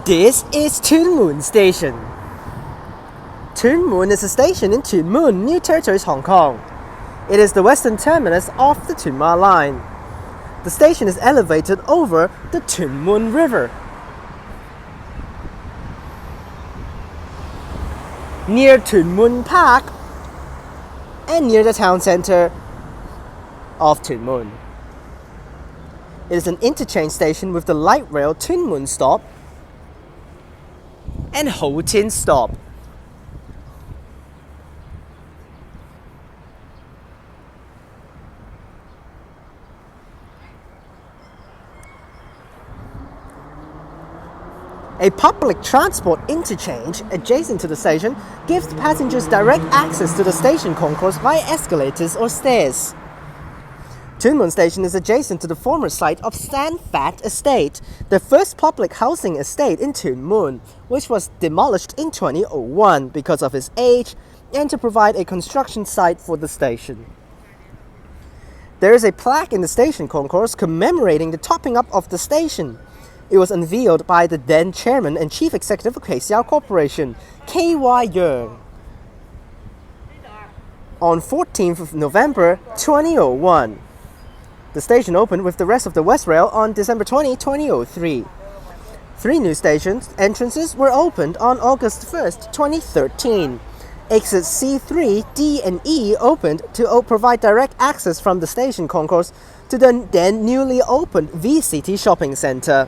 This is Tuen Mun Station. Tuen Mun is a station in Tuen Mun, New Territories, Hong Kong. It is the western terminus of the Tuen Ma line. The station is elevated over the Tuen Mun River. Near Tuen Mun Park and near the town centre of Tuen Mun. It is an interchange station with the light rail Tuen Mun stop and Ho Tin stop. A public transport interchange adjacent to the station gives passengers direct access to the station concourse via escalators or stairs. Tuen Mun Station is adjacent to the former site of San Fat Estate, the first public housing estate in Tuen Mun, which was demolished in 2001 because of its age and to provide a construction site for the station. There is a plaque in the station concourse commemorating the topping up of the station. It was unveiled by the then chairman and chief executive of KCL Corporation, K.Y. Yeung, on 14th of November 2001. The station opened with the rest of the West Rail on December 20, 2003. 3 new station entrances were opened on August 1st, 2013. Exits C3, D, and E opened to provide direct access from the station concourse to the then newly opened VCT shopping centre.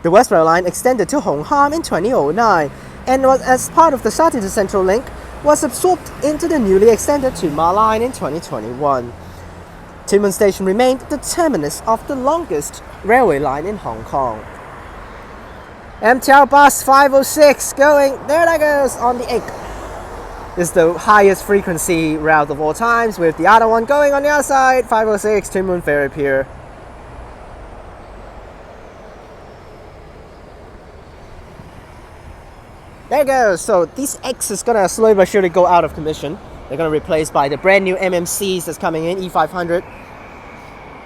The West Rail line extended to Hong Ham in 2009 and was, as part of the Subtitles Central Link, was absorbed into the newly extended Tuen Ma line in 2021. Tuen Mun Station remained the terminus of the longest railway line in Hong Kong. MTR bus 506 going, there that goes, on the 8th. This is the highest frequency route of all times, with the other one going on the other side, 506 Tuen Mun Ferry Pier. There it goes. So these X is gonna slowly but surely go out of commission. They're gonna be replaced by the brand new MMCs that's coming in, E500,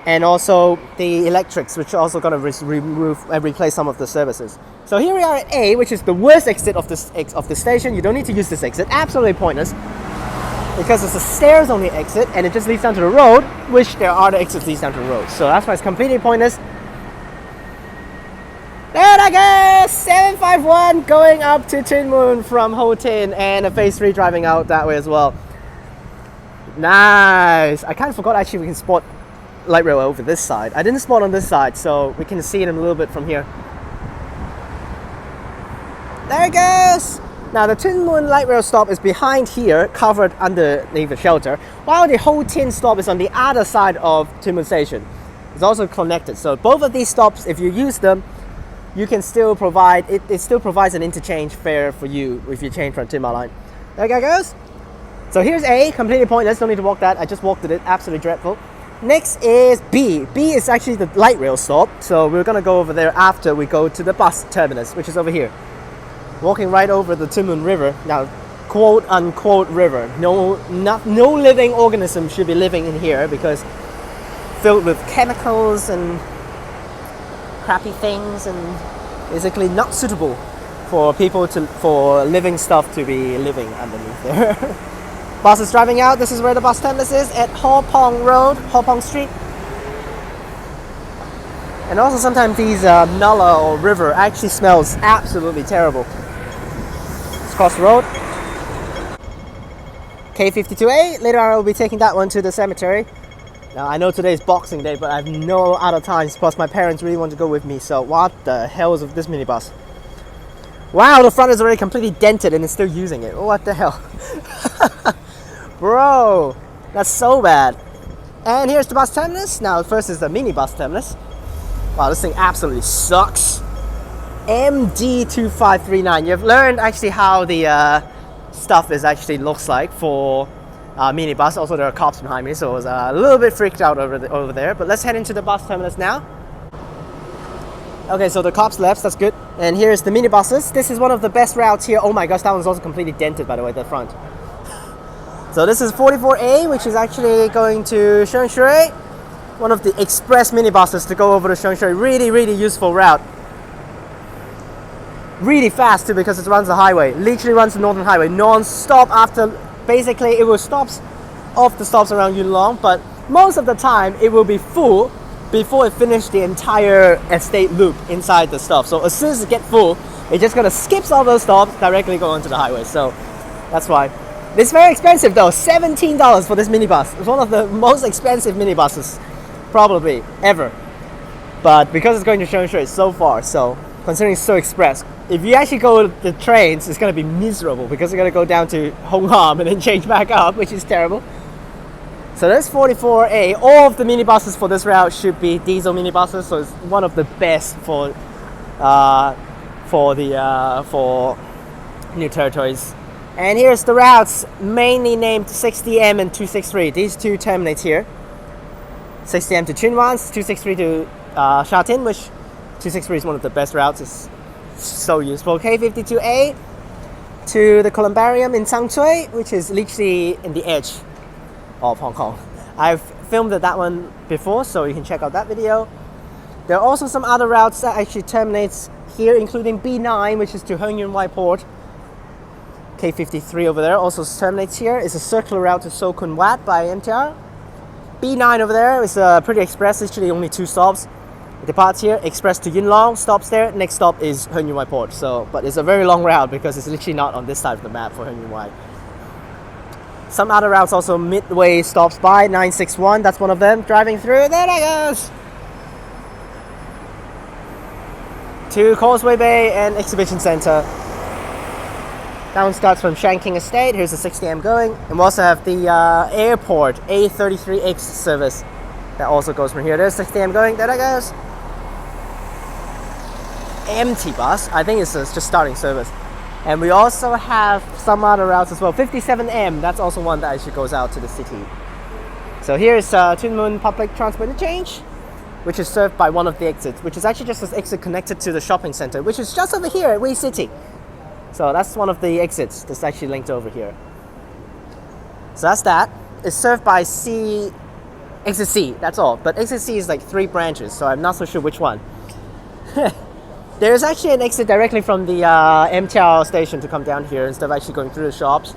and also the electrics, which are also gonna remove and replace some of the services. So here we are at A, which is the worst exit of the station. You don't need to use this exit. Absolutely pointless, because it's a stairs-only exit, and it just leads down to the road, which there are the exits leads down to the road. So that's why it's completely pointless. There I go! 751 going up to Tuen Mun from Ho Tin, and a phase 3 driving out that way as well. Nice! I kind of forgot actually we can spot light rail over this side. I didn't spot on this side, so we can see them a little bit from here. There it goes! Now the Tuen Mun light rail stop is behind here, covered underneath the shelter, while the Ho Tin stop is on the other side of Tuen Mun Station. It's also connected, so both of these stops, if you use them, you can still provide, it still provides an interchange fare for you if you change from Tuen Ma line. There it goes. So here's A, completely pointless, don't need to walk that, I just walked it, absolutely dreadful. Next is B. B is actually the light rail stop, so we're gonna go over there after we go to the bus terminus, which is over here. Walking right over the Tuen Mun River. Now, quote unquote river. No living organism should be living in here because filled with chemicals and crappy things, and basically not suitable for people for living stuff to be living underneath there. Bus is driving out. This is where the bus terminus is, at Ho Pong Road, Ho Pong Street. And also sometimes these nullah or river actually smells absolutely terrible. Let's cross the road. K52A, later on I will be taking that one to the cemetery. Now, I know today is Boxing Day, but I have no other times, plus my parents really want to go with me, so what the hell is with this minibus? Wow, the front is already completely dented and it's still using it. What the hell? Bro, that's so bad. And here's the bus terminus. Now, first is the minibus terminus. Wow, this thing absolutely sucks. MD2539. You've learned actually how the stuff actually looks like for minibus. Also, there are cops behind me, so I was a little bit freaked out over there. But let's head into the bus terminus now. Okay, so the cops left, that's good. And here's the minibuses. This is one of the best routes here. Oh my gosh, that one's also completely dented, by the way, the front. So this is 44A, which is actually going to Sheung Shui. One of the express minibuses to go over to Sheung Shui. Really, really useful route. really fast too because it runs the highway. Literally runs the Northern Highway non-stop after, basically it will stop off the stops around Yuen Long, but most of the time it will be full before it finishes the entire estate loop inside the stop. So as soon as it gets full, it's just gonna skip all those stops, directly go onto the highway. So that's why. It's very expensive though, $17 for this minibus. It's one of the most expensive minibuses probably ever. But because it's going to Sheung Shui, it's so far, so considering it's so express, if you actually go with the trains, it's going to be miserable because you're going to go down to Hong Kong and then change back up, which is terrible. So there's 44A. All of the minibuses for this route should be diesel minibuses, so it's one of the best for New Territories. And here's the routes, mainly named 60M and 263. These two terminates here. 60M to Tuen Mun, 263 to Sha Tin, which 263 is one of the best routes. It's so useful. K52A to the Columbarium in Sang Tsui, which is literally in the edge of Hong Kong. I've filmed that one before, so you can check out that video. There are also some other routes that actually terminates here, including B9, which is to Heung Yuen Wai Port. K53 over there also terminates here. It's a circular route to So Kun Wat by MTR. B9 over there is pretty express, literally only 2 stops. It departs here, express to Yuen Long, stops there. Next stop is Heung Yuen Wai Port. So, but it's a very long route because it's literally not on this side of the map for Heung Yuen Wai. Some other routes also midway stops by, 961, that's one of them. Driving through, there it goes! To Causeway Bay and Exhibition Centre. That one starts from Shanking Estate. Here's the 60M going. And we also have the airport A33X service that also goes from here. There's 60M going. There it goes. Empty bus. I think it's just starting service. And we also have some other routes as well. 57M. That's also one that actually goes out to the city. So here's Tuen Mun Public Transport Interchange, which is served by one of the exits, which is actually just an exit connected to the shopping center, which is just over here at Wei City. So that's one of the exits that's actually linked over here. So that's that. It's served by exit C, that's all. But exit C is like 3 branches, so I'm not so sure which one. There's actually an exit directly from the MTR station to come down here instead of actually going through the shops.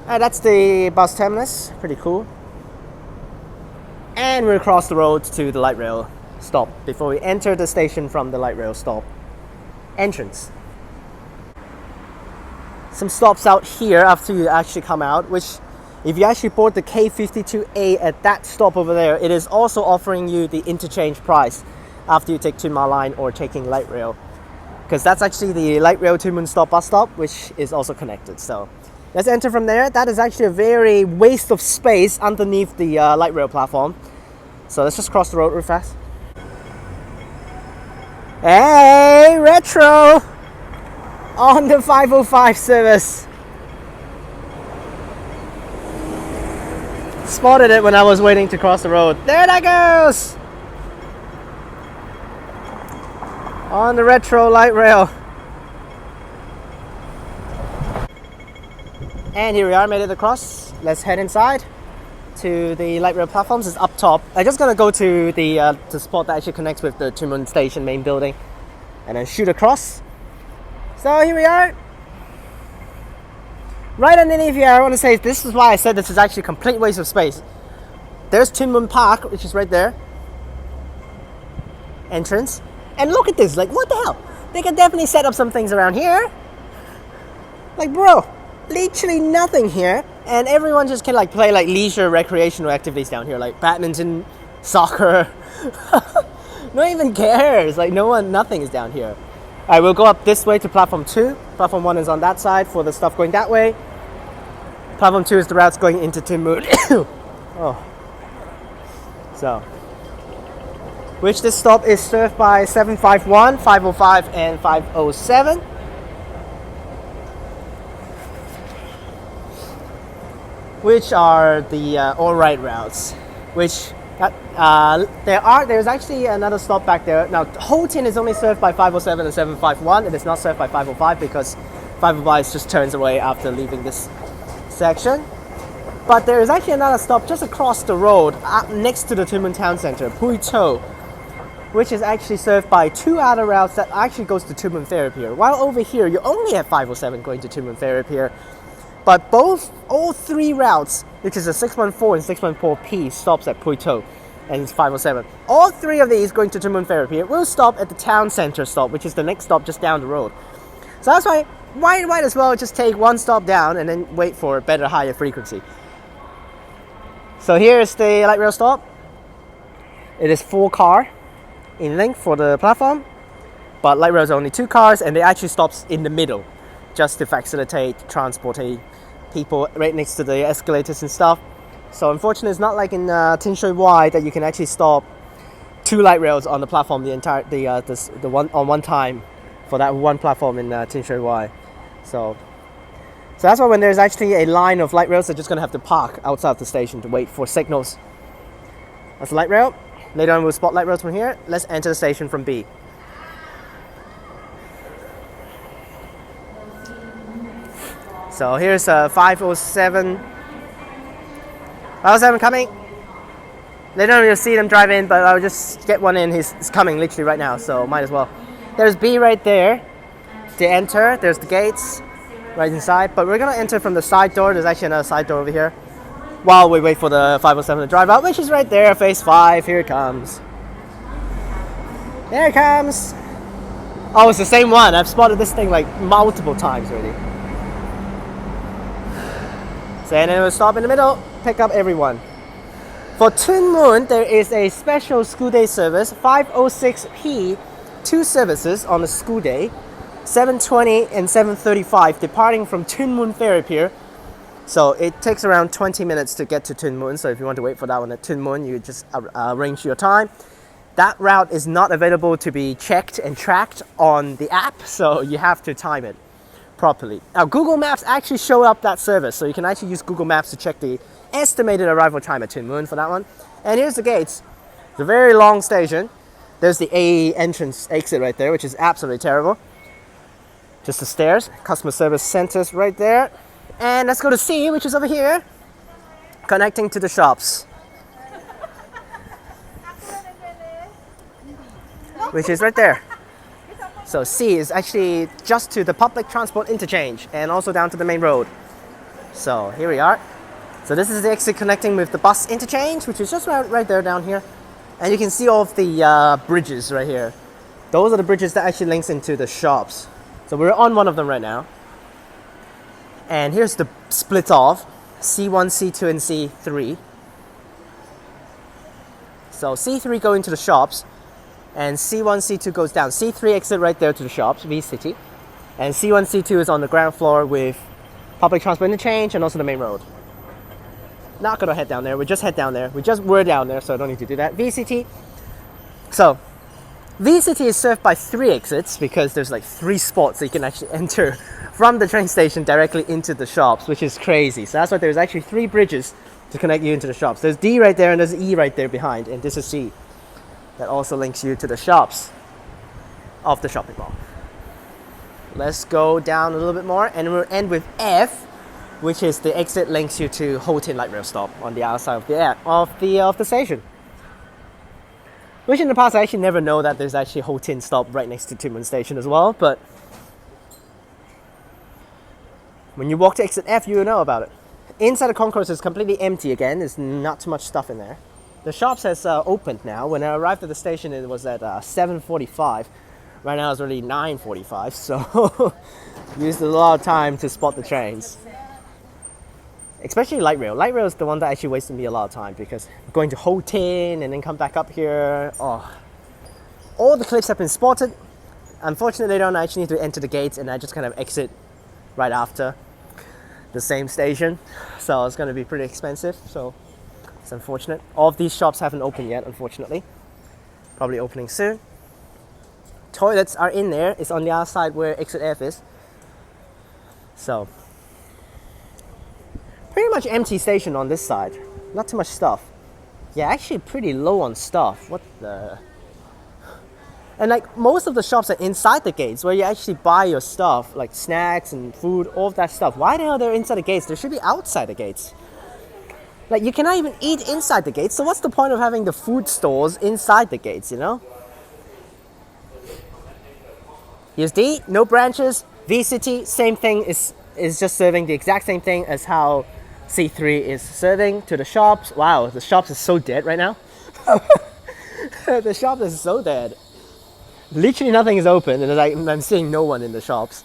That's the bus terminus, pretty cool. And we'll cross the road to the light rail stop before we enter the station from the light rail stop entrance. Some stops out here after you actually come out, which if you actually board the K52A at that stop over there, it is also offering you the interchange price after you take Tuen Ma line or taking light rail, because that's actually the light rail Tuen Mun stop bus stop, which is also connected. So let's enter from there. That is actually a very waste of space underneath the light rail platform. So let's just cross the road real fast. Hey, retro! On the 505 service. Spotted it when I was waiting to cross the road. There that goes! On the retro light rail. And here we are, made it across. Let's head inside to the light rail platforms. It's up top. I'm just gonna go to the spot that actually connects with the Tuen Mun station main building and then shoot across. So here we are. Right underneath here, I want to say this is why I said this is actually a complete waste of space. There's Tuen Mun Park, which is right there. Entrance. And look at this, like what the hell? They can definitely set up some things around here. Like bro, literally nothing here. And everyone just can like play like leisure recreational activities down here, like badminton, soccer. No one even cares, like nothing is down here. Alright, we'll go up this way to platform 2. Platform 1 is on that side for the stuff going that way. Platform 2 is the routes going into Tuen Mun. Oh. So, which this stop is served by 751, 505 and 507. Which are the all-right routes, which there's actually another stop back there. Now, Ho Tin is only served by 507 and 751. It is not served by 505 because 505 just turns away after leaving this section. But there is actually another stop just across the road next to the Tuen Mun Town Centre, Pui Cho. which is actually served by 2 other routes that actually goes to Tuen Mun Ferry Pier. While over here, you only have 507 going to Tuen Mun Ferry Pier. But all 3 routes, which is a 614 and 614P, stops at Pui To, and it's 507. All 3 of these going to Tuen Mun Ferry Pier will stop at the town center stop, which is the next stop just down the road. So that's why might as well just take 1 stop down and then wait for a better, higher frequency. So here's the light rail stop. It is 4 car in length for the platform, but light rail is only 2 cars, and it actually stops in the middle just to facilitate transporting people right next to the escalators and stuff. So unfortunately, it's not like in TransWA that you can actually stop 2 light rails on the platform the one time for that 1 platform in TransWA. So that's why when there's actually a line of light rails, they're just gonna have to park outside the station to wait for signals. That's the light rail. Later on, we'll spot light rails from here. Let's enter the station from B. So here's 507. 507 coming. Later on, you'll see them drive in, but I'll just get one in. He's coming literally right now, so might as well. There's B right there to enter. There's the gates right inside, but we're gonna enter from the side door. There's actually another side door over here while we wait for the 507 to drive out, which is right there, phase 5. Here it comes. There it comes. Oh, it's the same one. I've spotted this thing like multiple times already. So and then we'll stop in the middle, pick up everyone. For Tuen Mun, there is a special school day service, 506P, 2 services on a school day, 7:20 and 7:35, departing from Tuen Mun Ferry Pier. So it takes around 20 minutes to get to Tuen Mun. So if you want to wait for that one at Tuen Mun, you just arrange your time. That route is not available to be checked and tracked on the app, so you have to time it properly. Now, Google Maps actually show up that service, so you can actually use Google Maps to check the estimated arrival time at Tuen Mun for that one. And here's the gates. It's a very long station. There's the A entrance exit right there, which is absolutely terrible. Just the stairs. Customer service centers right there. And let's go to C, which is over here, connecting to the shops, which is right there. So C is actually just to the public transport interchange and also down to the main road. So here we are. So this is the exit connecting with the bus interchange, which is just right there down here. And you can see all of the bridges right here. Those are the bridges that actually links into the shops. So we're on one of them right now. And here's the split off, C1, C2, and C3. So C3 go into the shops, and C1, C2 goes down. C3 exit right there to the shops, V City. And C1, C2 is on the ground floor with public transport interchange and also the main road. Not gonna head down there, we just head down there. We're down there, so I don't need to do that. VCT. So, VCT is served by 3 exits because there's like 3 spots that you can actually enter from the train station directly into the shops, which is crazy. So that's why there's actually 3 bridges to connect you into the shops. There's D right there and there's E right there behind, and this is C. That also links you to the shops of the shopping mall. Let's go down a little bit more, and we'll end with F, which is the exit links you to Ho Tin Light Rail Stop on the outside of the station. Which in the past I actually never know that there's actually Ho Tin stop right next to Tuen Mun Station as well, but when you walk to exit F, you will know about it. Inside the concourse is completely empty again. There's not too much stuff in there. The shops has opened now. When I arrived at the station, it was at 7:45. Right now it's already 9:45, so used a lot of time to spot the trains. Especially light rail. Light rail is the one that actually wasted me a lot of time because going to Ho Tin and then come back up here. Oh, all the clips have been spotted. Unfortunately, later on, I actually need to enter the gates and I just kind of exit right after the same station. So it's going to be pretty expensive. So it's unfortunate. All of these shops haven't opened yet, unfortunately. Probably opening soon. Toilets are in there. It's on the other side where exit F is. So pretty much empty station on this side. Not too much stuff. Yeah, actually pretty low on stuff. What the... And like most of the shops are inside the gates where you actually buy your stuff, like snacks and food, all of that stuff. Why the hell they're inside the gates? They should be outside the gates. Like you cannot even eat inside the gates, so what's the point of having the food stores inside the gates, you know? Here's D, no branches. V City, same thing, is just serving the exact same thing as how C3 is serving to the shops. Wow, the shops is so dead right now. The shop is so dead. Literally nothing is open, and I'm seeing no one in the shops.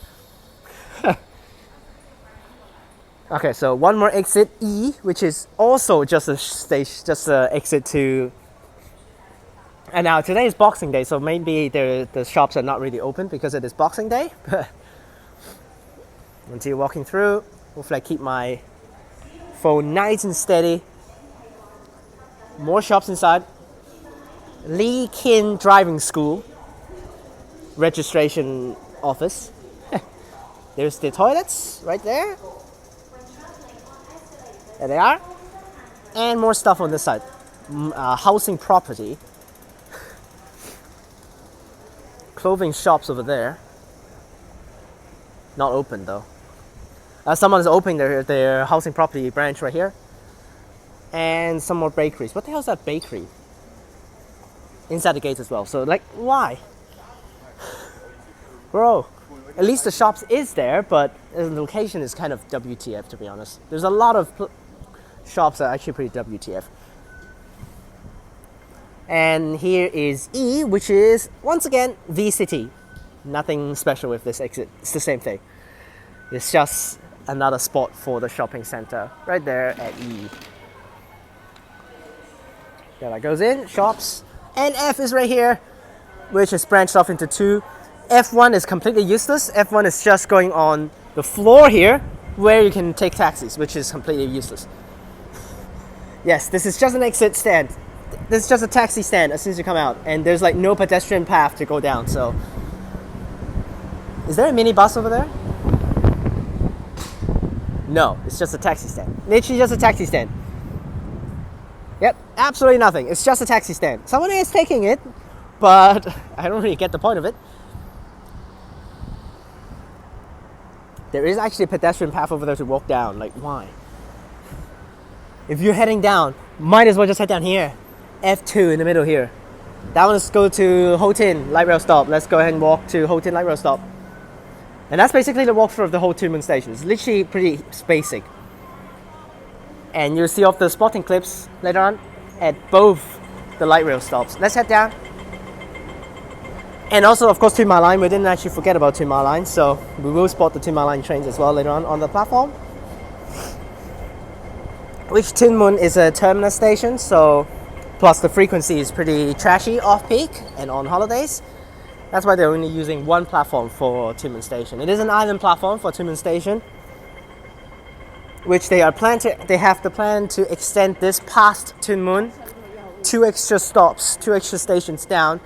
Okay, so one more exit, E, which is also just a station, just an exit to. And now today is Boxing Day, so maybe the shops are not really open because it is Boxing Day. Until walking through, hopefully I keep my phone nice and steady. More shops inside. Lee Kin Driving School registration office. There's the toilets right there. There they are. And more stuff on this side. Housing property. Clothing shops over there. Not open though. Someone is opening their housing property branch right here. And some more bakeries. What the hell is that bakery? Inside the gates as well. So like, why? Bro, at least the shops is there, but the location is kind of WTF, to be honest. There's a lot of shops that are actually pretty WTF. And here is E, which is, once again, V City. Nothing special with this exit. It's the same thing. It's just another spot for the shopping center right there at E. Yeah, that goes in, shops. And F is right here, which is branched off into two. F1 is completely useless. F1 is just going on the floor here where you can take taxis, which is completely useless. Yes, this is just an exit stand. This is just a taxi stand as soon as you come out. And there's like no pedestrian path to go down, so. Is there a minibus over there? No, it's just a taxi stand. Literally just a taxi stand. Yep, absolutely nothing. It's just a taxi stand. Someone is taking it, but I don't really get the point of it. There is actually a pedestrian path over there to walk down. Like, why? If you're heading down, might as well just head down here. F2 in the middle here. That one is go to Ho Tin Light Rail Stop. Let's go ahead and walk to Ho Tin Light Rail Stop. And that's basically the walkthrough of the whole Tuen Mun station. It's literally pretty basic. And you'll see off the spotting clips later on at both the light rail stops. Let's head down. And also, of course, Tuen Ma line. We didn't actually forget about Tuen Ma line, so we will spot the Tuen Ma line trains as well later on the platform. Which Tuen Mun is a terminus station, so plus the frequency is pretty trashy off-peak and on holidays. That's why they're only using one platform for Tuen Mun station. It is an island platform for Tuen Mun station, which they have the plan to extend this past Tuen Mun, 2 extra stops, 2 extra stations down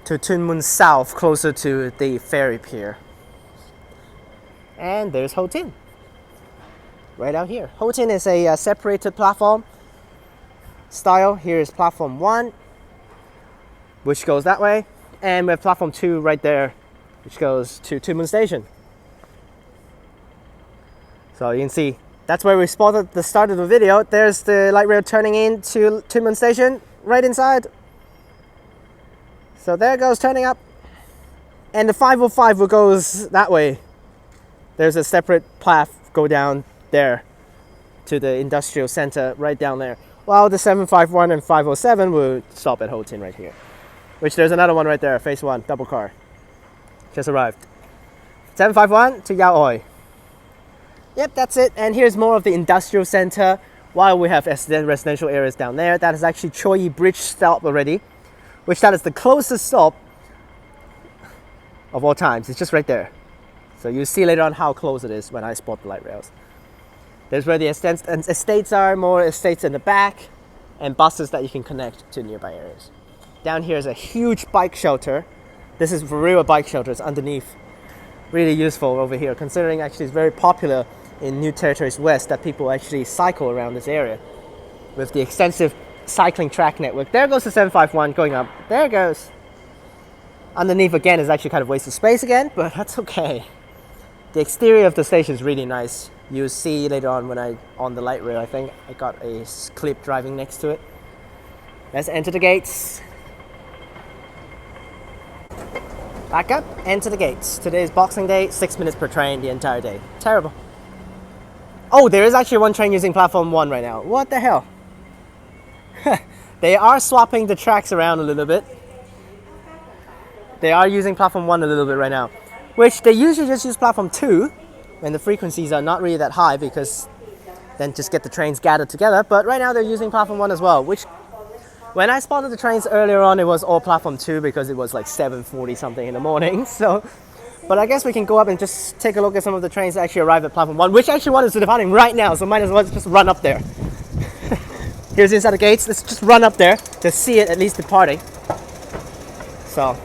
to Tuen Mun South, closer to the ferry pier. And there's Ho Tin, right out here. Ho Tin is a separated platform style. Here is platform 1, which goes that way. And we have platform 2 right there, which goes to Tuen Mun station. So you can see, that's where we spotted the start of the video. There's the light rail turning into Tuen Mun station, right inside. So there it goes, turning up. And the 505 will goes that way. There's a separate path go down there to the industrial center right down there. While the 751 and 507 will stop at Ho Tin right here. Which there's another one right there, phase 1, double car. Just arrived. 751 to Yao Oi. Yep, that's it. And here's more of the industrial center. While we have residential areas down there, that is actually Choi Yi Bridge stop already. Which that is the closest stop of all times. It's just right there. So you'll see later on how close it is when I spot the light rails. There's where the estates are, more estates in the back, and buses that you can connect to nearby areas. Down here is a huge bike shelter. This is for real bike shelter. It's underneath. Really useful over here, considering actually it's very popular in New Territories West that people actually cycle around this area with the extensive cycling track network. There goes the 751 going up. There it goes. Underneath again is actually kind of wasted space again, but that's okay. The exterior of the station is really nice. You'll see later on when on the light rail, I think I got a clip driving next to it. Let's enter the gates. Back up, enter the gates. Today is Boxing Day, 6 minutes per train the entire day. Terrible. Oh, there is actually one train using platform 1 right now. What the hell? They are swapping the tracks around a little bit. They are using platform 1 a little bit right now, which they usually just use platform 2 when the frequencies are not really that high, because then just get the trains gathered together. But right now they're using platform 1 as well, which when I spotted the trains earlier on, it was all platform 2 because it was like 7:40 something in the morning. So, but I guess we can go up and just take a look at some of the trains that actually arrived at platform 1, which actually one is departing right now, so might as well just run up there. Here's inside the gates. Let's just run up there to see it at least departing. So,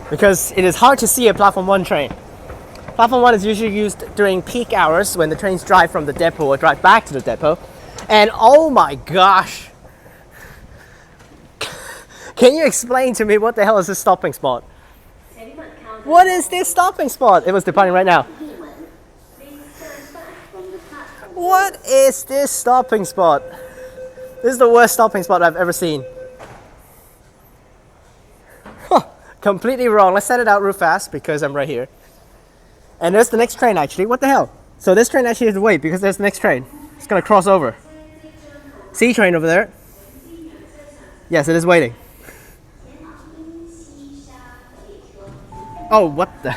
because it is hard to see a platform 1 train. Platform 1 is usually used during peak hours when the trains drive from the depot or drive back to the depot. And oh my gosh! Can you explain to me what the hell is this stopping spot? What is this stopping spot? It was departing right now. What is this stopping spot? This is the worst stopping spot I've ever seen. Huh, completely wrong. Let's set it out real fast because I'm right here. And there's the next train actually. What the hell? So this train actually has to wait because there's the next train. It's gonna cross over. C train over there. Yes, it is waiting. Oh, what the?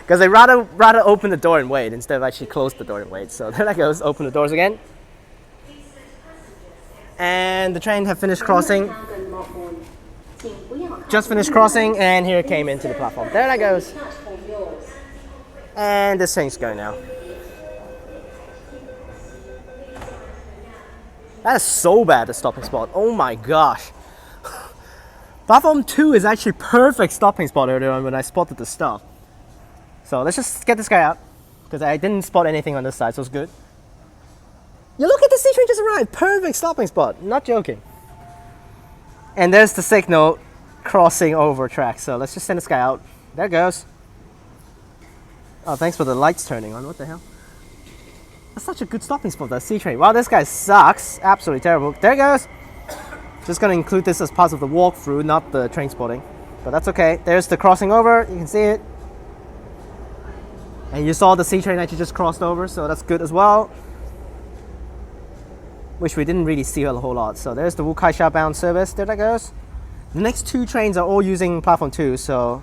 Because they rather open the door and wait instead of actually close the door and wait. So there that goes. Open the doors again. And the train have finished crossing. Just finished crossing, and here it came into the platform. There that goes. And this train's going now. That is so bad, the stopping spot. Oh my gosh. Platform 2 is actually perfect stopping spot earlier on when I spotted the stuff. So let's just get this guy out, because I didn't spot anything on this side, so it's good. You look at the C train just arrived. Perfect stopping spot. Not joking. And there's the signal crossing over tracks. So let's just send this guy out. There it goes. Oh, thanks for the lights turning on. What the hell? That's such a good stopping spot, that C train. Wow, this guy sucks. Absolutely terrible. There it goes. Just going to include this as part of the walkthrough, not the train spotting. But that's okay. There's the crossing over. You can see it. And you saw the C train actually just crossed over, so that's good as well. Which we didn't really see a whole lot. So there's the Wukaisha bound service. There that goes. The next 2 trains are all using platform 2, so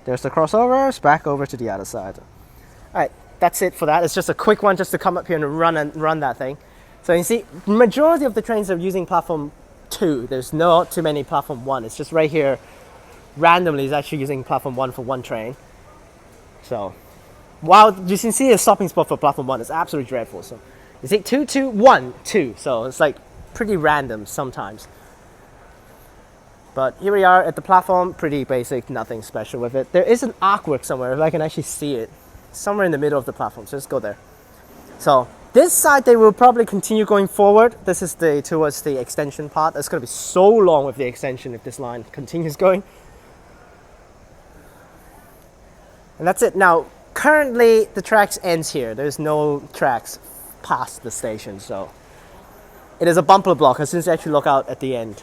there's the crossovers, back over to the other side. Alright, that's it for that. It's just a quick one just to come up here and run that thing. So you see, majority of the trains are using platform 2. There's not too many platform 1. It's just right here, randomly is actually using platform 1 for one train. So, wow, you can see a stopping spot for platform 1. It's absolutely dreadful. So, you see, 2, 2, 1, 2. So it's like pretty random sometimes. But here we are at the platform, pretty basic, nothing special with it. There is an artwork somewhere, if I can actually see it. Somewhere in the middle of the platform, so let's go there. So, this side they will probably continue going forward. This is towards the extension part. It's going to be so long with the extension if this line continues going. And that's it. Now, currently the tracks ends here. There's no tracks past the station, so it is a bumper block as soon as you actually look out at the end,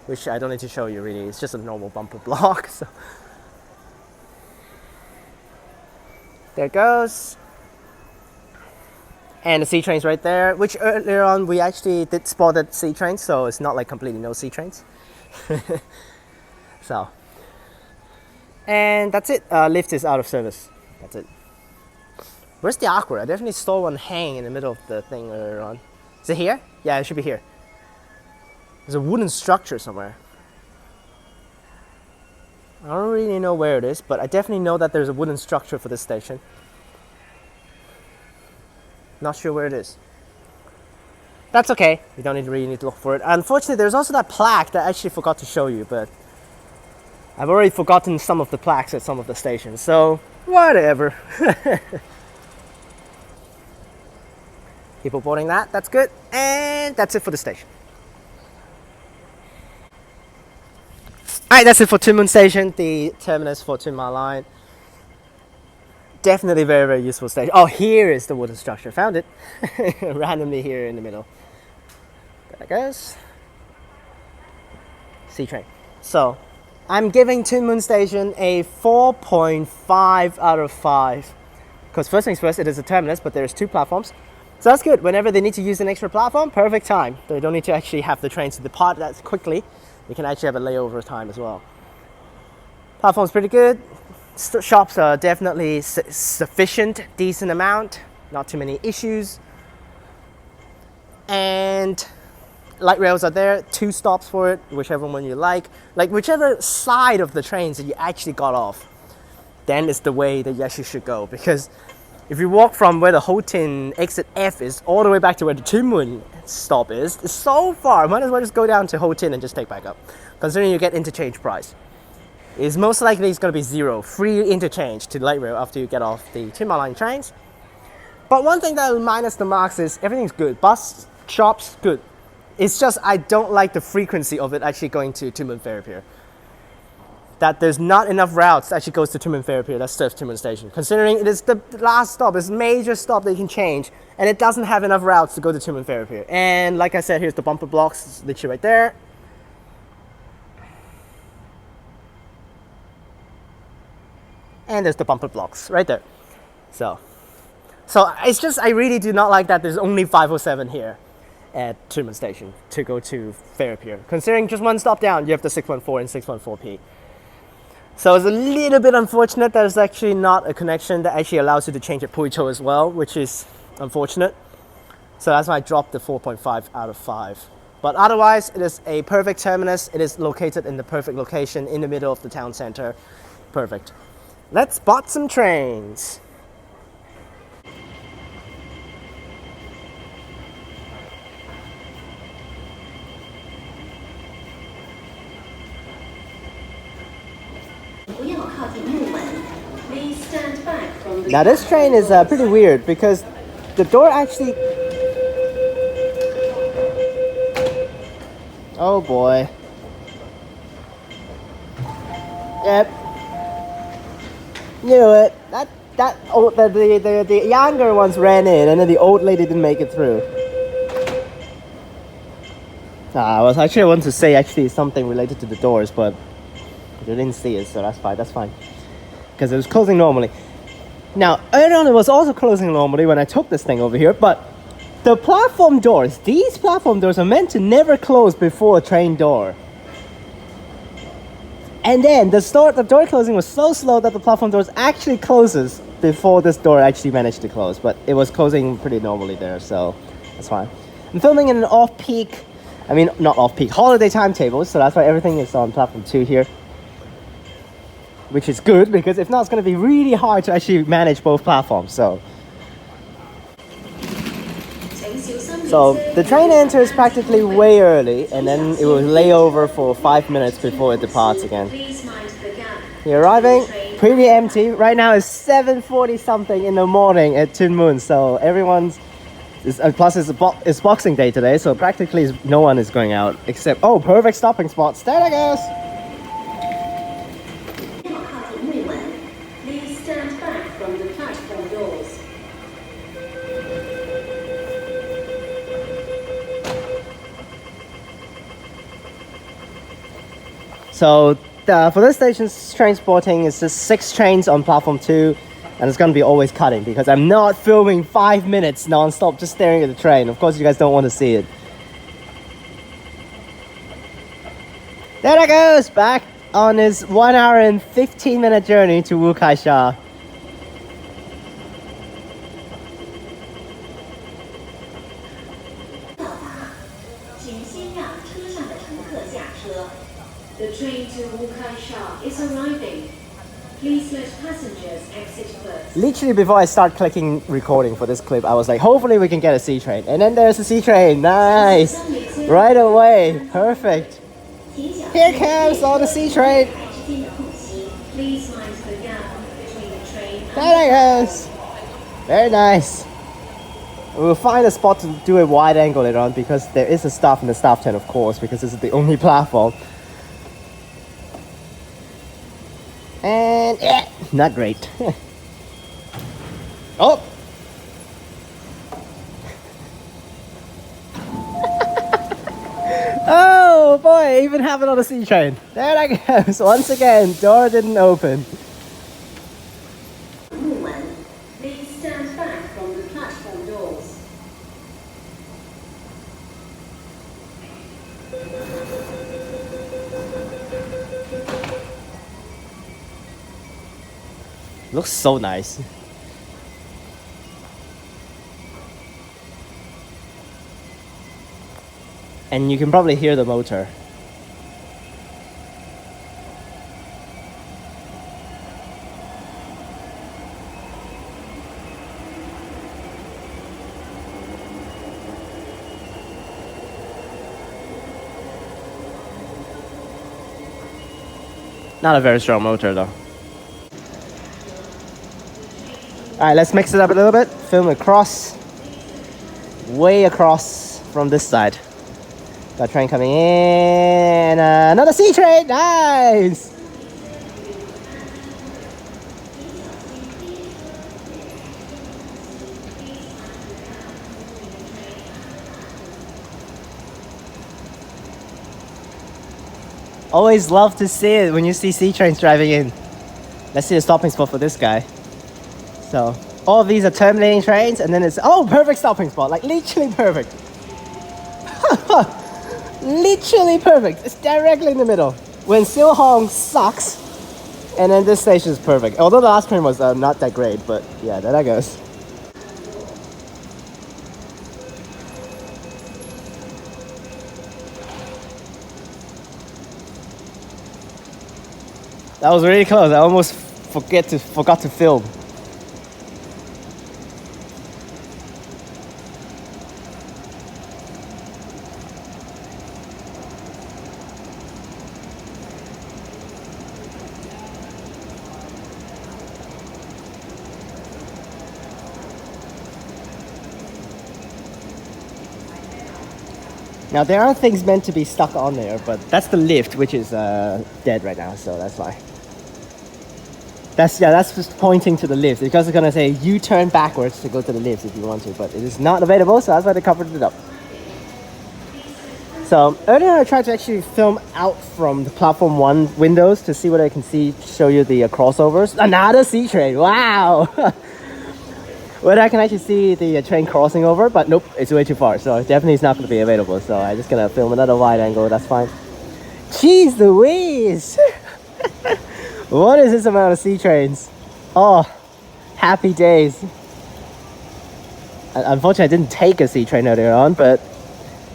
which I don't need to show you really. It's just a normal bumper block. So there it goes. And the C train's right there, which earlier on we actually did spot the C trains, so it's not like completely no C trains. So, and that's it. Lift is out of service. That's it. Where's the aqua? I definitely saw one hang in the middle of the thing earlier on. Is it here? Yeah, it should be here. There's a wooden structure somewhere. I don't really know where it is, but I definitely know that there's a wooden structure for this station. Not sure where it is. That's okay. We don't really need to look for it. Unfortunately, there's also that plaque that I actually forgot to show you, but I've already forgotten some of the plaques at some of the stations, so whatever. People boarding that, that's good. And that's it for the station. Alright, that's it for Tuen Mun Station, the terminus for Tuen Ma line. Definitely very, very useful station. Oh, here is the wooden structure. Found it. Randomly here in the middle. There it goes. C train. So, I'm giving Tuen Mun Station a 4.5 out of 5. Because first things first, it is a terminus, but there's 2 platforms. So that's good. Whenever they need to use an extra platform, perfect time. They don't need to actually have the trains to depart that quickly. They can actually have a layover time as well. Platform's pretty good. Shops are definitely sufficient, decent amount. Not too many issues. And light rails are there. 2 stops for it, whichever one you like. Like whichever side of the trains that you actually got off, then it's the way that you actually should go. Because if you walk from where the Ho Tin exit F is all the way back to where the Tuen Mun stop is, it's so far. Might as well just go down to Ho Tin and just take back up. Considering you get interchange price. It's most likely it's going to be 0, free interchange to light rail after you get off the Tuen Ma line trains. But one thing that will minus the marks is everything's good. Bus, shops, good. It's just I don't like the frequency of it actually going to Tuen Mun Ferry Pier. That there's not enough routes that actually goes to Tuen Mun Ferry Pier that serves Tuen Mun Station. Considering it is the last stop, it's a major stop that you can change, and it doesn't have enough routes to go to Tuen Mun Ferry Pier. And like I said, here's the bumper blocks, it's literally right there. And there's the bumper blocks right there. So it's just I really do not like that there's only 507 here at Tuen Mun Station to go to Ferry Pier. Considering just one stop down, you have the 614 and 614P. So it's a little bit unfortunate that there's actually not a connection that actually allows you to change at Puicho as well, which is unfortunate. So that's why I dropped the 4.5 out of 5. But otherwise, it is a perfect terminus. It is located in the perfect location in the middle of the town center. Perfect. Let's spot some trains. Now this train is pretty weird because the door actually... Oh boy. Yep. Knew it. The younger ones ran in and then the old lady didn't make it through. I wanted to say actually something related to the doors, but I didn't see it, so that's fine. Because it was closing normally. Now, earlier on it was also closing normally when I took this thing over here, but the platform doors, these platform doors are meant to never close before a train door. And then the door closing was so slow that the platform doors actually closes before this door actually managed to close, but it was closing pretty normally there, so that's fine. I'm filming in an off-peak, not off-peak, holiday timetable, so that's why everything is on platform 2 here. Which is good, because if not, it's going to be really hard to actually manage both platforms. So the train enters practically way early, and then it will lay over for 5 minutes before it departs again. You're arriving pretty empty. Right now it's 7:40 something in the morning at Tuen Mun, so plus it's Boxing Day today, so practically no one is going out except, oh, perfect stopping spots. There it goes. So for this station's train spotting, it's just 6 trains on platform 2, and it's going to be always cutting because I'm not filming 5 minutes non-stop just staring at the train. Of course, you guys don't want to see it. There it goes, back on his 1 hour and 15 minute journey to Wu Kai Sha. The train to Wu Kai Sha is arriving. Please let passengers exit first. Literally before I start clicking recording for this clip, I was like, hopefully we can get a C train. And then there's a C train. Nice. Right away. Perfect. Here comes on the C train. Please mind the gap between the train and there it goes. Very nice. We'll find a spot to do a wide angle later on because there is a staff in the staff tent, of course, because this is the only platform. And not great. Oh! Oh! Oh boy, even have it on a sea train. There that goes. Once again, door didn't open. Tuen Mun, please stand back from the platform doors. Looks so nice. And you can probably hear the motor. Not a very strong motor though. Alright, let's mix it up a little bit. Film across. Way across from this side. Got a train coming in. Another sea train! Nice! Always love to see it when you see sea trains driving in. Let's see the stopping spot for this guy. So, all of these are terminating trains, and then it's, oh, perfect stopping spot, like literally perfect. Literally perfect. It's directly in the middle. When Siu Hong sucks, and then this station is perfect. Although the last train was not that great, but yeah, there that goes. That was really close. I almost forgot to film. Now there are things meant to be stuck on there, but that's the lift, which is dead right now, so that's why. That's just pointing to the lift, because it's gonna say you turn backwards to go to the lift if you want to, but it is not available, so that's why they covered it up. So earlier I tried to actually film out from the platform 1 windows to see what I can show you the crossovers. Another sea train, wow! Whether I can actually see the train crossing over, but nope, it's way too far, so definitely it's not going to be available. So I'm just going to film another wide angle, that's fine. Jeez Louise! What is this amount of sea trains? Oh, happy days. Unfortunately, I didn't take a sea train earlier on, but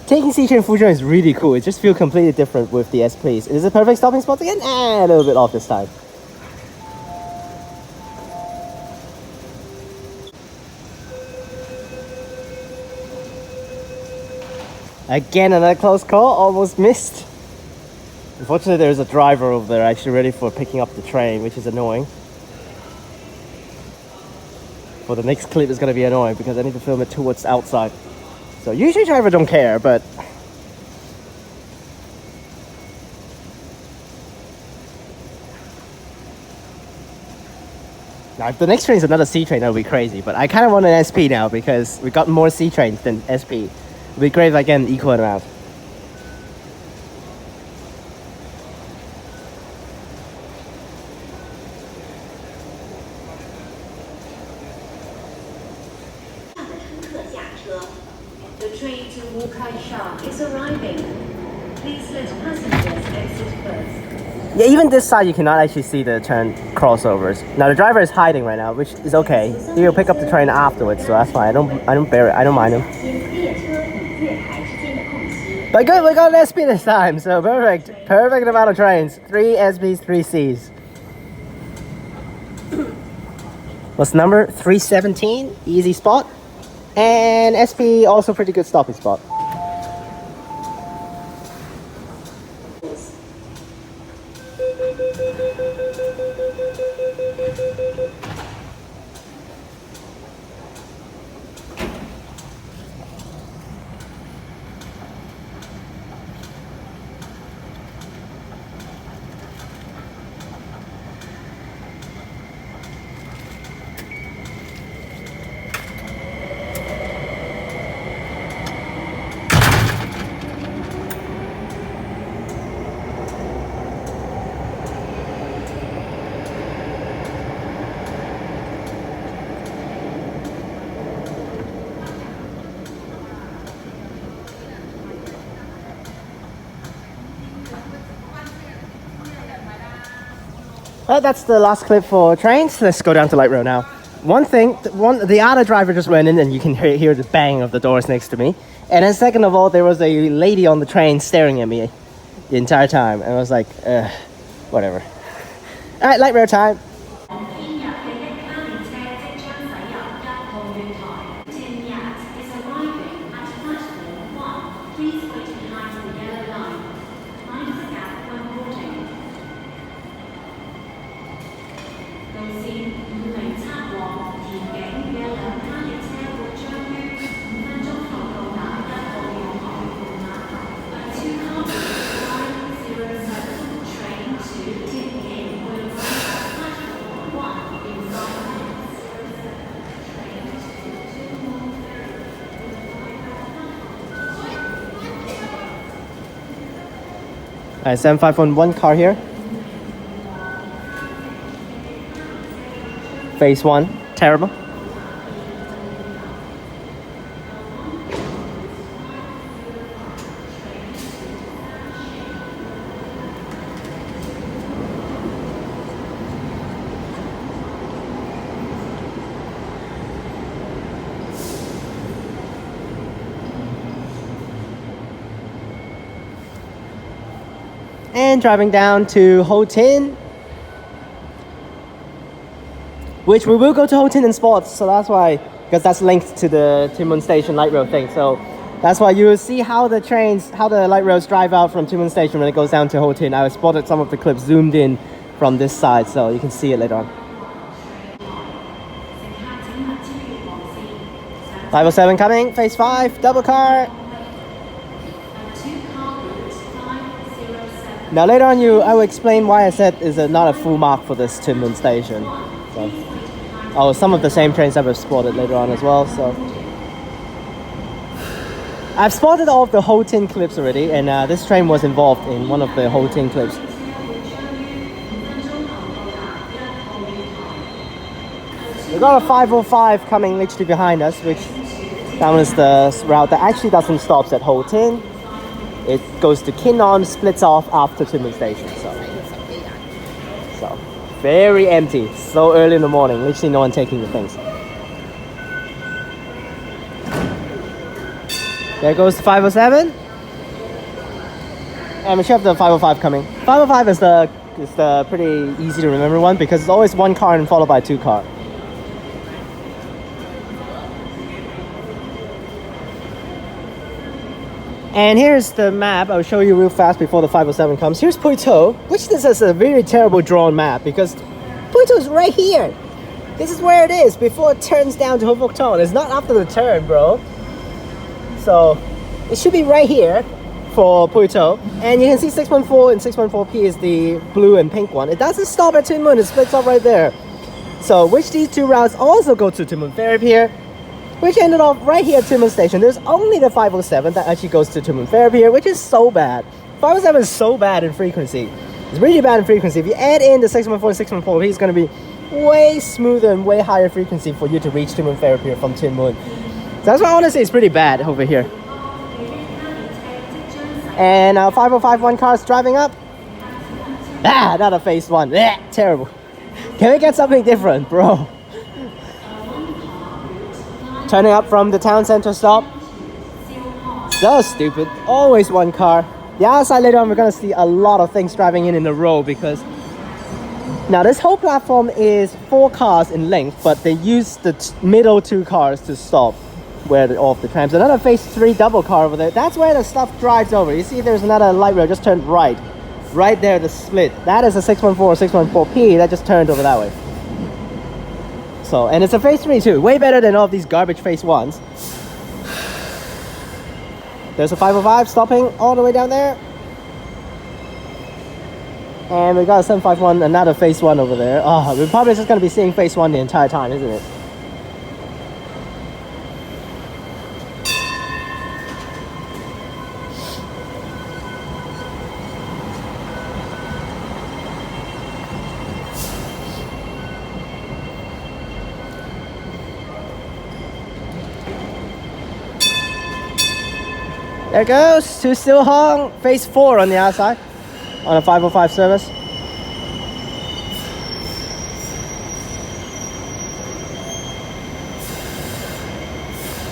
taking sea train Fuzhou is really cool. It just feels completely different with the SPs. Is it perfect stopping spots again? A little bit off this time. Again, another close call, almost missed. Unfortunately, there's a driver over there actually ready for picking up the train, which is annoying. For the next clip, it's going to be annoying because I need to film it towards outside. So usually driver don't care, but now if the next train is another C train, that would be crazy. But I kind of want an SP now because we got more C trains than SP. It'd be great if I get an equal amount. The train to Wukai is arriving. Please let passengers exit first. Yeah, even this side you cannot actually see the turn crossovers. Now the driver is hiding right now, which is okay. He'll pick up the train afterwards, so that's fine. I don't mind him. But good, we got an SP this time, so perfect. Perfect amount of trains. 3 SPs, 3 Cs. What's the number? 317, easy spot. And SP also pretty good stopping spot. Well, that's the last clip for trains. Let's go down to light rail now. The other driver just went in and you can hear the bang of the doors next to me. And then second of all, there was a lady on the train staring at me the entire time. And I was like, whatever. All right, light rail time. Alright, 7511 car here. Phase 1, terrible. And driving down to Ho Tin, which we will go to Ho Tin in sports, so that's why, because that's linked to the Tuen Mun Station light rail thing. So that's why you will see how the light rails drive out from Tuen Mun Station when it goes down to Ho Tin. I spotted some of the clips zoomed in from this side, so you can see it later on. 507 coming, phase 5, double car. Now later on I will explain why I said is not a full mark for this Tuen Mun station. So, some of the same trains that were spotted later on as well. So I've spotted all of the Ho Tin clips already, and this train was involved in one of the Ho Tin clips. We got a 505 coming literally behind us, which that was the route that actually doesn't stop at Ho Tin. It goes to Kin On, splits off after Tuen Mun Station. So very empty. So early in the morning, literally no one taking the things. There goes the 507. And we should have the 505 coming. 505 is the pretty easy to remember one because it's always one car and followed by two cars. And here's the map. I'll show you real fast before the 507 comes. Here's Pui To, which this is a very terrible drawn map because Pui To is right here. This is where it is before it turns down to Ho Fok Tong. It's not after the turn, bro. So it should be right here for Pui To. And you can see 614 and 614P is the blue and pink one. It doesn't stop at Tuen Mun, it splits up right there. So which these two routes also go to Tuen Mun Ferry Pier, which ended off right here at Tuen Mun Station. There's only the 507 that actually goes to Tuen Mun Ferry Pier, which is so bad. 507 is so bad in frequency. It's really bad in frequency. If you add in the 614 and 614P, it's going to be way smoother and way higher frequency for you to reach Tuen Mun Ferry Pier from Tuen Mun. So that's why I want to say it's pretty bad over here. And our 5051 car is driving up. Another phase 1. Terrible. Can we get something different, bro? Turning up from the town center stop. So stupid. Always one car. The other side later on, we're going to see a lot of things driving in a row because now this whole platform is 4 cars in length, but they use the middle 2 cars to stop where off the trams. Another phase 3 double car over there. That's where the stuff drives over. You see there's another light rail just turned right. Right there, the split. That is a 614 or 614P that just turned over that way. So, and it's a phase 3 too. Way better than all of these garbage phase 1s. There's a 505 stopping all the way down there. And we got a 751, another phase 1 over there. Oh, we're probably just going to be seeing phase 1 the entire time, isn't it? There it goes to Siu Hong, phase 4 on the outside, on a 505 service.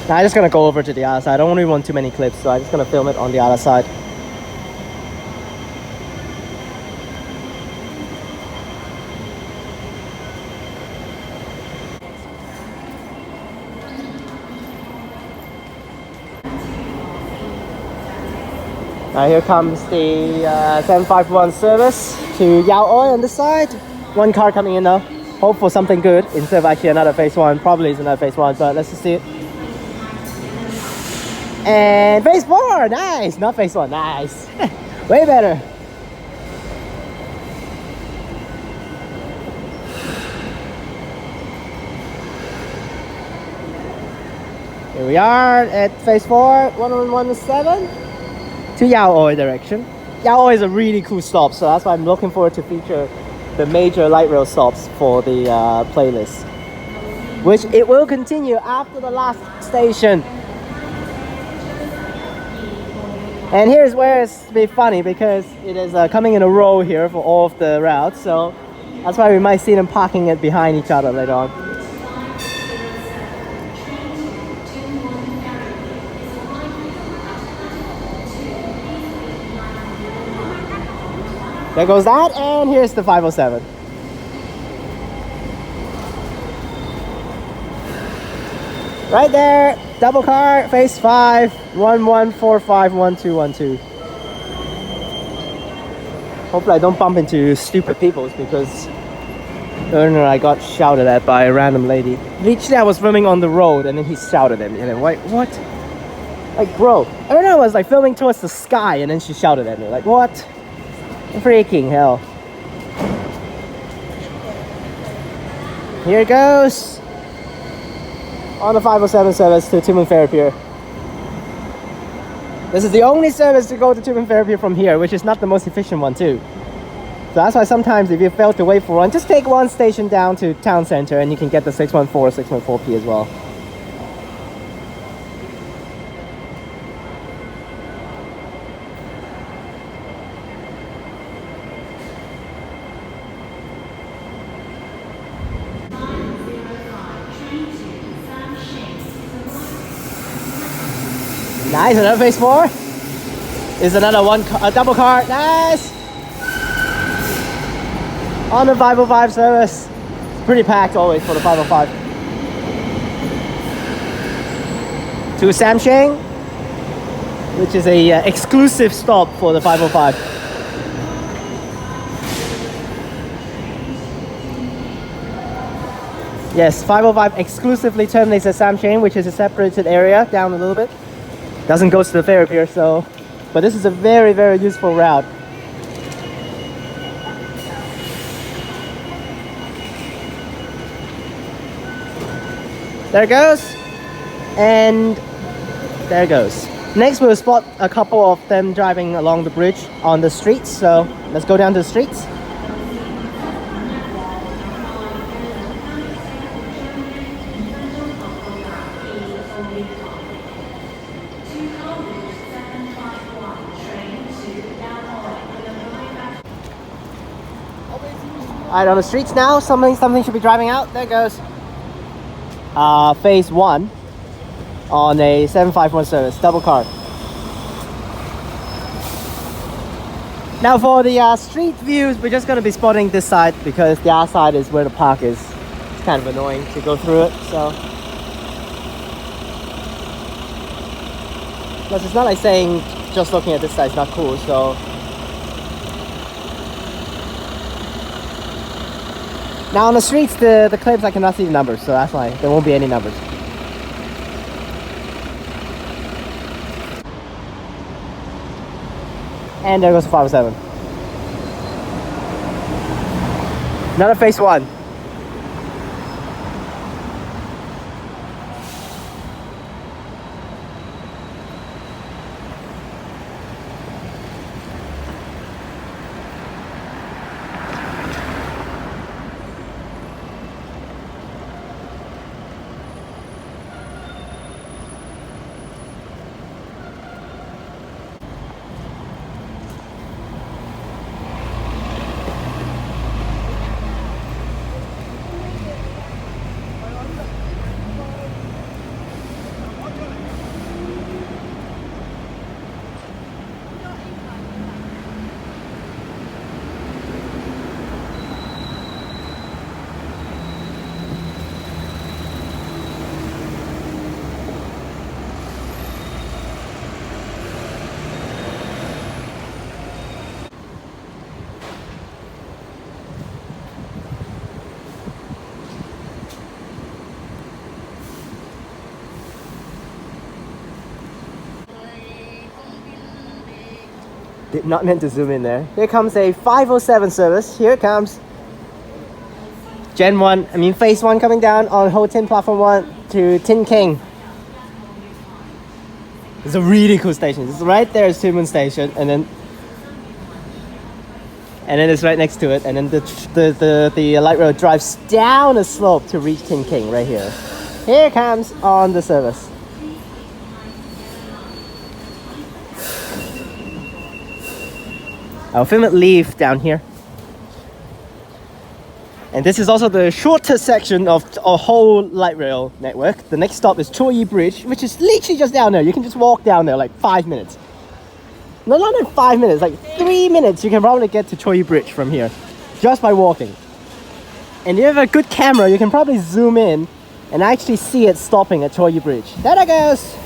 Now I'm just gonna go over to the other side. I don't really want too many clips, so I'm just gonna film it on the other side. Now here comes the 751 service to Yaoi on this side. One car coming in now. Hope for something good instead of actually another phase one. Probably is another phase one, but let's just see it. And phase 4, nice! Not phase 1, nice. Way better. Here we are at phase 4, 1117 to Yaoi direction. Yaoi is a really cool stop, so that's why I'm looking forward to feature the major light rail stops for the playlist, which it will continue after the last station. And here's where it's a bit funny because it is coming in a row here for all of the routes, so that's why we might see them parking it behind each other later on. There goes that, and here's the 507. Right there, double car, phase 5, 11451212. Hopefully I don't bump into stupid people because earlier I got shouted at by a random lady. Literally I was filming on the road and then he shouted at me and then like, what? Like bro, earlier I was like filming towards the sky and then she shouted at me like, what? Freaking hell. Here it goes. On the 507 service to Tuen Mun Ferry Pier. This is the only service to go to Tuen Mun Ferry Pier from here, which is not the most efficient one too. So that's why sometimes if you fail to wait for one, just take one station down to town center and you can get the 614 or 614P as well. Nice, another phase 4. Is another a double car. Nice. On the 505 service. Pretty packed always for the 505. To Samsheng, which is a exclusive stop for the 505. Yes, 505 exclusively terminates at Samsheng, which is a separated area down a little bit. Doesn't go to the ferry pier, so, but this is a very, very useful route. There it goes, and there it goes. Next we'll spot a couple of them driving along the bridge on the streets, so let's go down to the streets. Alright, on the streets now, something should be driving out. There it goes. Phase 1 on a 751 service, double car. Now for the street views, we're just going to be spotting this side because the other side is where the park is. It's kind of annoying to go through it, so. Plus it's not like saying just looking at this side is not cool, so. Now on the streets, the clips I cannot see the numbers, so that's why there won't be any numbers. And there goes the 507. Another phase 1. Did not meant to zoom in there. Here comes a 507 service. Here it comes. Phase 1 coming down on Ho Tin Platform 1 to Tin King. It's a really cool station. It's right there is Tuen Mun Station, and then it's right next to it, and then the light rail drives down a slope to reach Tin King right here. Here it comes on the service. I'll film it leave down here. And this is also the shortest section of a whole light rail network. The next stop is Choi Bridge, which is literally just down there. You can just walk down there like 5 minutes. No, not in 5 minutes, like 3 minutes. You can probably get to Choi Bridge from here just by walking. And if you have a good camera, you can probably zoom in and actually see it stopping at Choi Bridge. There it goes.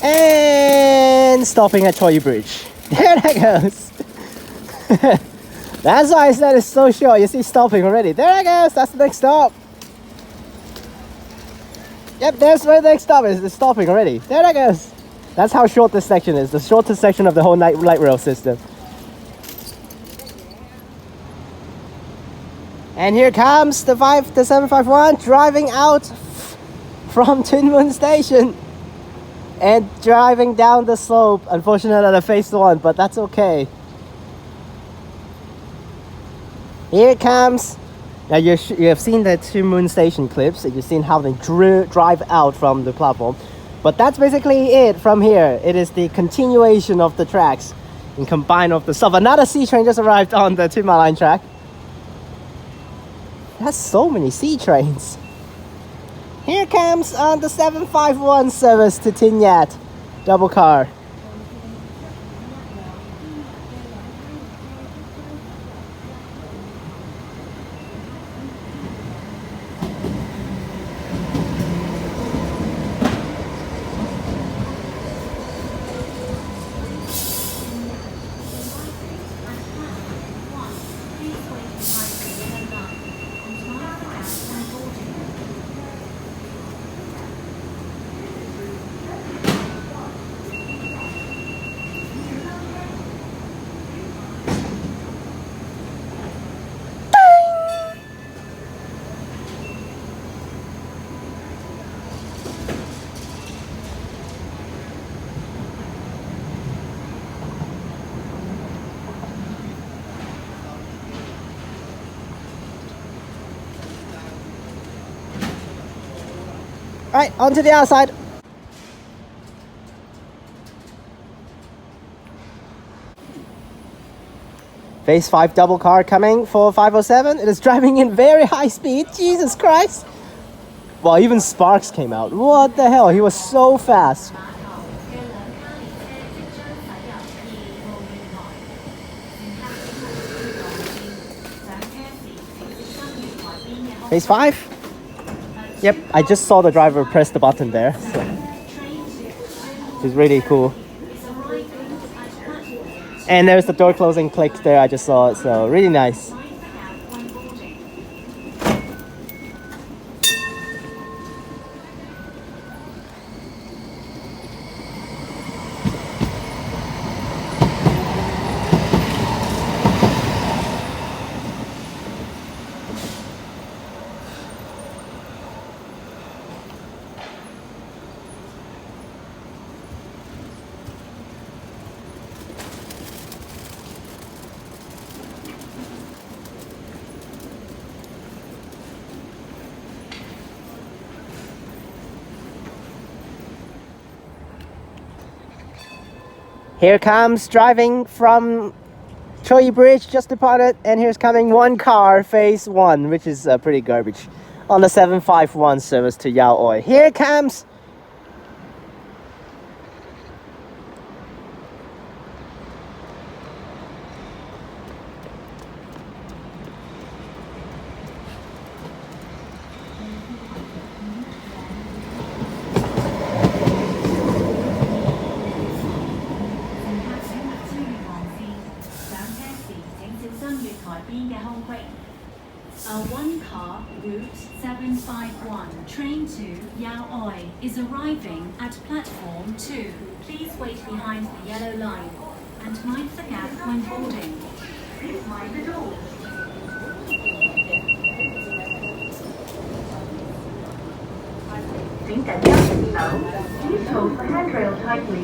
And stopping at Choi Bridge. There that goes. That's why I said it's so short. You see stopping already. There that goes. That's the next stop. Yep, there's where the next stop is. It's stopping already. There that goes. That's how short this section is. The shortest section of the whole light rail system. And here comes the 751 driving out from Tuen Mun Station. And driving down the slope, unfortunately at phase 1, but that's okay. Here it comes. Now you have seen the Tuen Mun Station clips, and you've seen how they drive out from the platform. But that's basically it from here. It is the continuation of the tracks and combined of the stuff. Another C train just arrived on the Tuen Ma line track. That's so many C trains. Here comes on the 751 service to Tin Yat, double car. Right, onto the other side. Phase 5 double car coming for 507. It is driving in very high speed. Jesus Christ. Well, even sparks came out. What the hell? He was so fast. Phase 5? Yep, I just saw the driver press the button there. So. Which is really cool. And there's the door closing click there, I just saw it, so really nice. Here comes driving from Choi Bridge, just departed, and here's coming one car, phase 1, which is pretty garbage, on the 751 service to Yao Oi. Here it comes. one-car Route 751 train to Yaoi is arriving at platform 2. Please wait behind the yellow line and mind the gap when boarding. Please mind the door. 請緊握扶手 Please hold the handrail tightly.